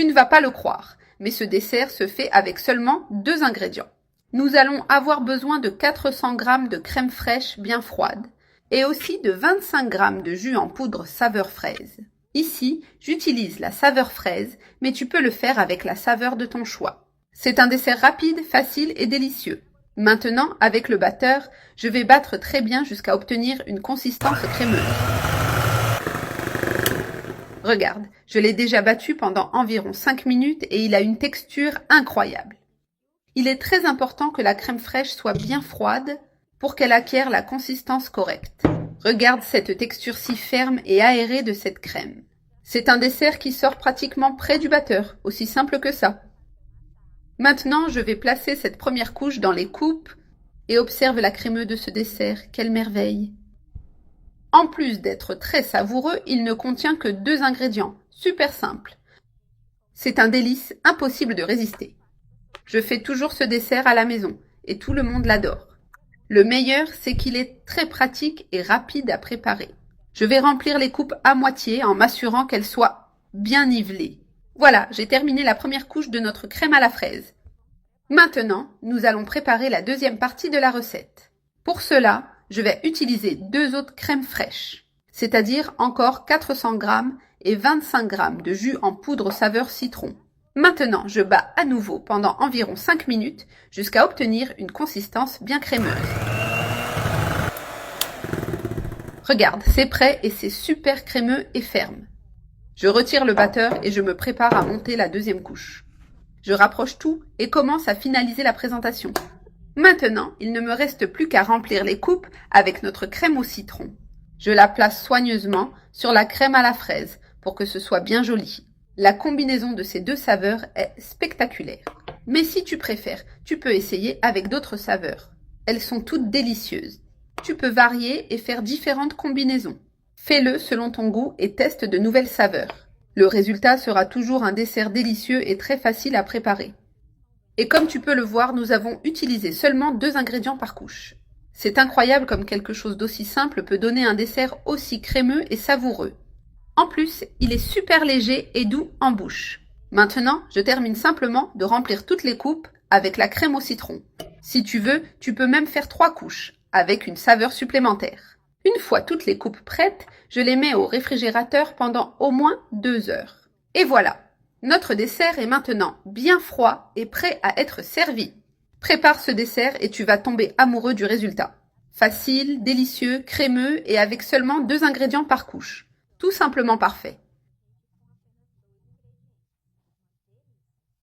Tu ne vas pas le croire, mais ce dessert se fait avec seulement 2 ingrédients. Nous allons avoir besoin de 400 g de crème fraîche bien froide et aussi de 25 g de jus en poudre saveur fraise. Ici, j'utilise la saveur fraise, mais tu peux le faire avec la saveur de ton choix. C'est un dessert rapide, facile et délicieux. Maintenant, avec le batteur, je vais battre très bien jusqu'à obtenir une consistance crémeuse. Regarde, je l'ai déjà battu pendant environ 5 minutes et il a une texture incroyable. Il est très important que la crème fraîche soit bien froide pour qu'elle acquiert la consistance correcte. Regarde cette texture si ferme et aérée de cette crème. C'est un dessert qui sort pratiquement près du batteur, aussi simple que ça. Maintenant, je vais placer cette première couche dans les coupes et observe la crémeux de ce dessert. Quelle merveille! En plus d'être très savoureux, il ne contient que 2 ingrédients, super simples. C'est un délice impossible de résister. Je fais toujours ce dessert à la maison et tout le monde l'adore. Le meilleur, c'est qu'il est très pratique et rapide à préparer. Je vais remplir les coupes à moitié en m'assurant qu'elles soient bien nivelées. Voilà, j'ai terminé la première couche de notre crème à la fraise. Maintenant, nous allons préparer la deuxième partie de la recette. Pour cela, je vais utiliser 2 autres crèmes fraîches, c'est-à-dire encore 400 g et 25 g de jus en poudre saveur citron. Maintenant, je bats à nouveau pendant environ 5 minutes jusqu'à obtenir une consistance bien crémeuse. Regarde, c'est prêt et c'est super crémeux et ferme. Je retire le batteur et je me prépare à monter la deuxième couche. Je rapproche tout et commence à finaliser la présentation. Maintenant, il ne me reste plus qu'à remplir les coupes avec notre crème au citron. Je la place soigneusement sur la crème à la fraise pour que ce soit bien joli. La combinaison de ces 2 saveurs est spectaculaire. Mais si tu préfères, tu peux essayer avec d'autres saveurs. Elles sont toutes délicieuses. Tu peux varier et faire différentes combinaisons. Fais-le selon ton goût et teste de nouvelles saveurs. Le résultat sera toujours un dessert délicieux et très facile à préparer. Et comme tu peux le voir, nous avons utilisé seulement 2 ingrédients par couche. C'est incroyable comme quelque chose d'aussi simple peut donner un dessert aussi crémeux et savoureux. En plus, il est super léger et doux en bouche. Maintenant, je termine simplement de remplir toutes les coupes avec la crème au citron. Si tu veux, tu peux même faire 3 couches, avec une saveur supplémentaire. Une fois toutes les coupes prêtes, je les mets au réfrigérateur pendant au moins 2 heures. Et voilà, notre dessert est maintenant bien froid et prêt à être servi. Prépare ce dessert et tu vas tomber amoureux du résultat. Facile, délicieux, crémeux et avec seulement 2 ingrédients par couche. Tout simplement parfait.